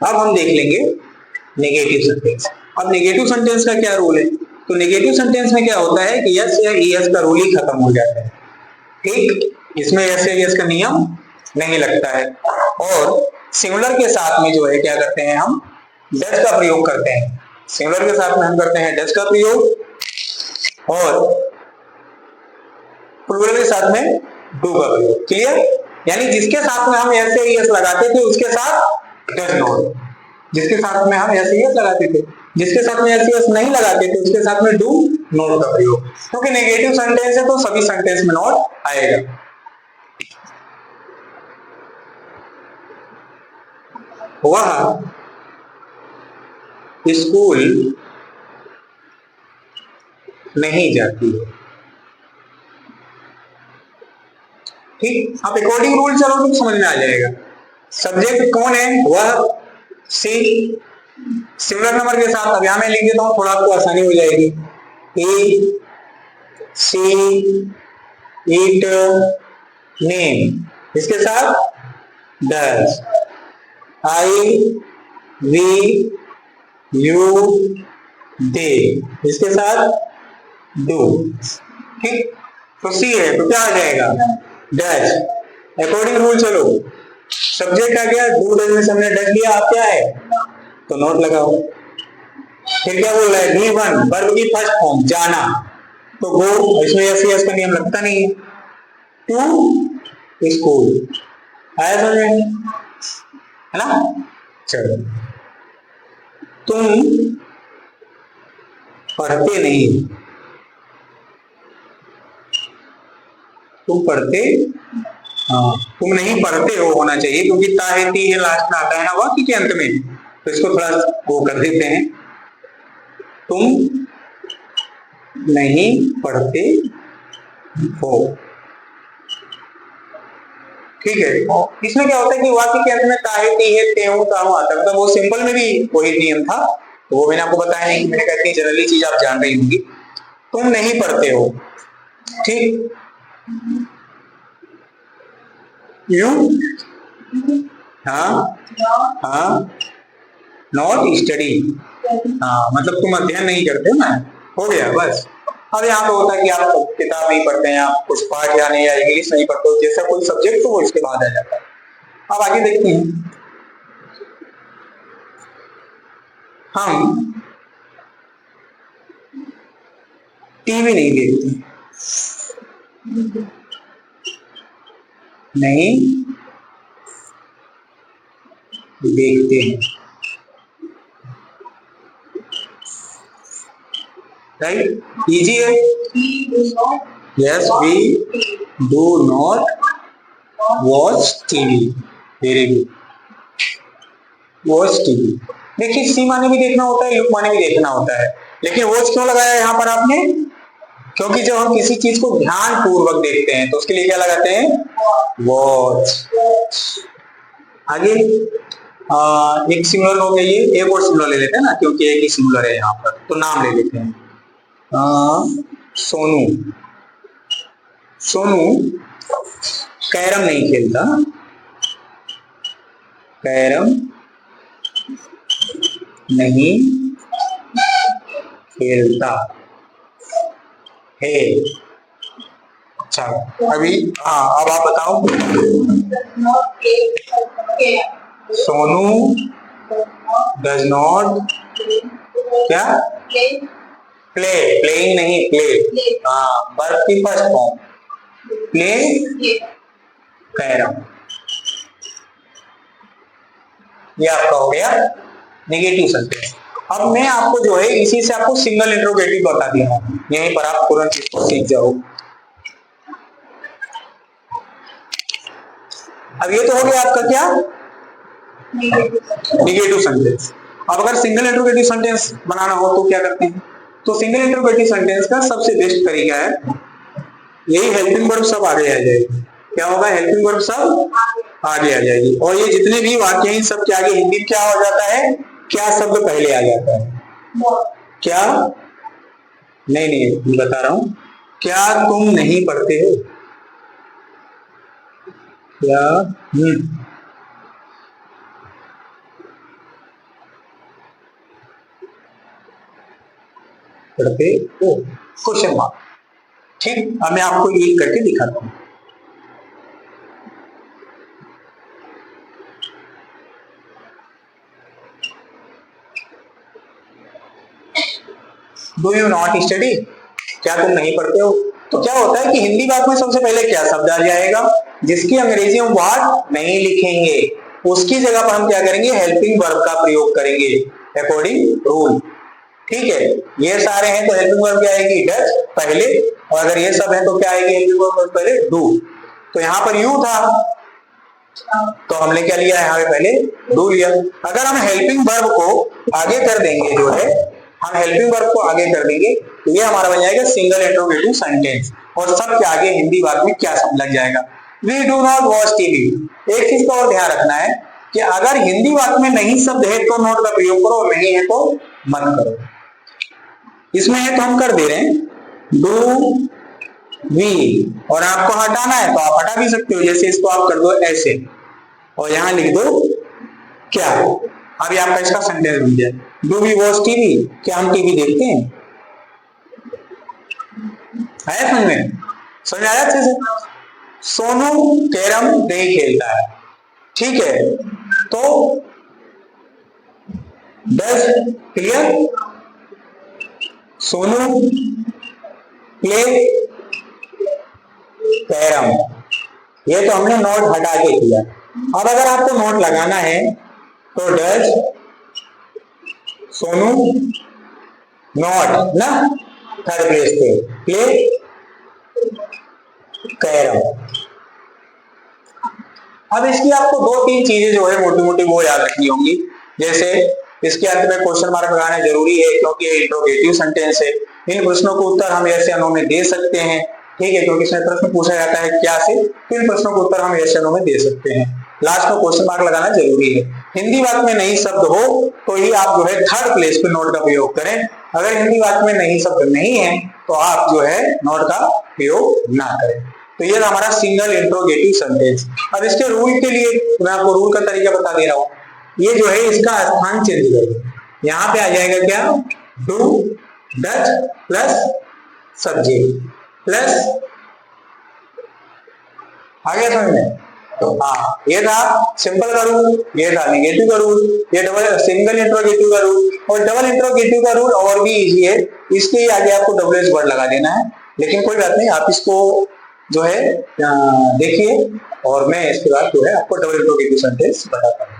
अब हम देख लेंगे नेगेटिव सेंटेंस। अब नेगेटिव सेंटेंस का क्या रूल है? तो नेगेटिव सेंटेंस में क्या होता है कि यस या ईएस का रूल ही खत्म हो जाता है। ठीक, इसमें यस या ईएस का नियम नहीं लगता है। और सिंगुलर के साथ में जो है क्या करते हैं, हम डज का प्रयोग करते हैं। सिंगुलर के साथ में हम करते हैं डज का प्रयोग और प्लूरल के साथ में डू का प्रयोग। क्लियर? यानी जिसके साथ में हम यस या ईएस लगाते थे उसके साथ डज नॉट, जिसके साथ में हम यस या ईएस लगाते थे, जिसके साथ में यस या ईएस नहीं लगाते थे उसके साथ में डू नॉट का प्रयोग। क्योंकि नेगेटिव सेंटेंस है तो सभी सेंटेंस में नॉट आएगा। वह स्कूल नहीं जाती है। ठीक, अब अकॉर्डिंग रूल चलो तो समझ में आ जाएगा। सब्जेक्ट कौन है? वह। सी सिंगुलर नंबर के साथ। अब यहां मैं लिख देता हूं, थोड़ा आपको आसानी हो जाएगी। ही, सी, इट, नेम, इसके साथ डज, आई, वी, यू, दे, इसके साथ डू। ठीक, तो सी है तो क्या आ जाएगा? डज। अकॉर्डिंग रूल चलो, सब्जेक्ट आ गया, डू डज में हमने डज लिया, आप क्या है तो नोट लगाओ। फिर क्या बोल रहा है? डी वन वर्ब की फर्स्ट फॉर्म जाना, तो गो, इसमें यस यस का नियम लगता नहीं है। टू स्कूल, आया समझ में, है ना? चलो, तुम पढ़ते नहीं, तुम पढ़ते, हाँ तुम नहीं पढ़ते हो होना चाहिए, क्योंकि ता है ती है लास्ट में आता है ना वाक्य के अंत में, तो इसको थोड़ा वो कर देते हैं। तुम नहीं पढ़ते हो। ठीक है, इसमें क्या होता है कि वाक्य के अंत में ता है ती है ते हूं ता हूं आता है, वो सिंपल में भी वही नियम था, तो वो मैंने आपको बताया नहीं, मैंने कहती है जनरली चीज आप जान रही होंगी। तुम नहीं पढ़ते हो, ठीक, यू, हाँ हाँ, नॉट स्टडी, हाँ मतलब तुम अध्ययन नहीं करते हो ना, हो गया बस। अब यहाँ पे होता है कि आप किताब नहीं पढ़ते हैं, आप कुछ पाठ या नहीं या इंग्लिश नहीं पढ़ते हो, जैसा कोई सब्जेक्ट तो वो इसके बाद आ जाता है। अब आगे देखते हैं, हम टीवी नहीं देखते, नहीं देखते हैं, राइट, इजी है। Yes we do not watch TV, very good, watch TV. देखिए सी माने भी देखना होता है, लुक माने भी देखना होता है, लेकिन वॉच क्यों लगाया यहाँ पर आपने? क्योंकि जब हम किसी चीज को ध्यान पूर्वक देखते हैं तो उसके लिए क्या लगाते हैं? वॉच। आगे एक सिंगुलर हो गया, ये एक और सिंगुलर ले लेते हैं ना, क्योंकि एक ही सिंगुलर है यहाँ पर, तो नाम ले लेते हैं। सोनू, सोनू कैरम नहीं खेलता, कैरम नहीं खेलता है। अच्छा, अभी हाँ अब आप बताओ, सोनू डज नॉट क्या? प्ले, प्लेइंग नहीं, प्ले, हाँ वर्ब की फर्स्ट फॉर्म, प्ले कैरम। ये आपका हो गया नेगेटिव सेंटेंस। अब मैं आपको जो है इसी से आपको सिंगल इंट्रोगेटिव बता दिया हूं, यहीं पर आप तुरंत इसको सीख जाओ। अब ये तो हो गया आपका क्या? Negative sentence. अब अगर सिंगल इंट्रोगेटिव सेंटेंस बनाना हो तो क्या करते हैं? तो सिंगल इंट्रोगेटिव सेंटेंस का सबसे बेस्ट तरीका है यही, हेल्पिंग वर्ब सब आगे आ जाएगी। क्या होगा? हेल्पिंग वर्ब सब आगे आ जाएगी, और ये जितने भी वाक्य हैं सब के आगे हिंदी क्या हो जाता है? क्या शब्द पहले आ जाता है? क्या? नहीं नहीं बता रहा हूं, क्या तुम नहीं पढ़ते हो? क्या पढ़ते हो, क्वेश्चन मार्क। ठीक, अब मैं आपको एक करके दिखाता हूं। डू यू नॉट स्टडी, क्या तुम नहीं पढ़ते हो? तो क्या होता है कि हिंदी बात में सबसे पहले क्या शब्द आ जाएगा, जिसकी अंग्रेजी हम वर्ड नहीं लिखेंगे, उसकी जगह पर हम क्या करेंगे, हेल्पिंग वर्ब का प्रयोग करेंगे अकॉर्डिंग रूल। ठीक है, ये सारे हैं तो हेल्पिंग वर्ब क्या आएगी, डज पहले, और अगर ये सब है तो क्या आएगी हेल्पिंग वर्ब पहले, डू। तो यहाँ पर यू था तो हमने क्या लिया है, यहाँ पे पहले डू लिया। अगर हम हेल्पिंग वर्ब को आगे कर देंगे, जो है हम हेल्पिंग वर्ब को आगे कर देंगे तो ये हमारा बन जाएगा सिंगल इंट्रोगेटिव सेंटेंस, और सबके आगे हिंदी बात में क्या शब्द लग जाएगा, we do not watch TV. एक चीज का और ध्यान रखना है कि अगर हिंदी बात में नहीं शब्द है तो नॉट का प्रयोग करो, नहीं है तो मत करो। इसमें है तो हम कर दे रहे हैं डू वी, और आपको हटाना है तो आप हटा भी सकते हो, जैसे इसको आप कर दो ऐसे और यहां लिख दो क्या, अभी आपका इसका सेंटेंस बन जाए, डू वी वॉच टीवी, क्या हम टीवी देखते हैं? आया समझ में? समझ आया अच्छे से? सोनू कैरम नहीं खेलता है, ठीक है, तो does, clear, Sonu play carrom, ये तो हमने नोट हटा के किया। अब अगर आपको नोट लगाना है तो डज सोनू नॉट ना थर्ड प्लेस पे, प्ले कैरम। अब इसकी आपको दो तीन चीजें जो है मोटी मोटी वो याद रखनी होंगी, जैसे इसके अंत में क्वेश्चन मार्क लगाना जरूरी है क्योंकि ये इंट्रोगेटिव सेंटेंस है। इन प्रश्नों को उत्तर हम यस या नो में दे सकते हैं, ठीक है, क्योंकि इसमें प्रश्न पूछा जाता है क्या से, तो इन प्रश्नों को उत्तर हम यस या नो में दे सकते हैं। लास्ट में क्वेश्चन मार्क लगाना जरूरी है। हिंदी बात में नहीं शब्द हो तो ही आप जो है थर्ड प्लेस पे नोट का प्रयोग करें, अगर हिंदी बात में नहीं शब्द नहीं है तो आप जो है नोट का प्रयोग ना करें। तो ये हमारा सिंगल इंट्रोगेटिव सेंटेंस। अब इसके रूल के लिए मैं आपको रूल का तरीका बता दे रहा हूं। ये जो है इसका स्थान चेंज करो, यहाँ पे आ जाएगा क्या, do does plus subject plus, आगे समझ में? तो हाँ, ये था सिंपल का रूल, ये था नेगेटिव का रूल, ये डबल सिंगल इंट्रोगेटिव का रूल, और डबल इंट्रोगेटिव का रूल और भी इजी है, इसके ही आगे आपको डब्ल्यूएस वर्ड लगा देना है, लेकिन कोई बात नहीं, आप इसको जो है देखिए और मैं इसके बाद जो है आपको डबल इंट्रोगेटिव सेंटेंस बताता हूँ।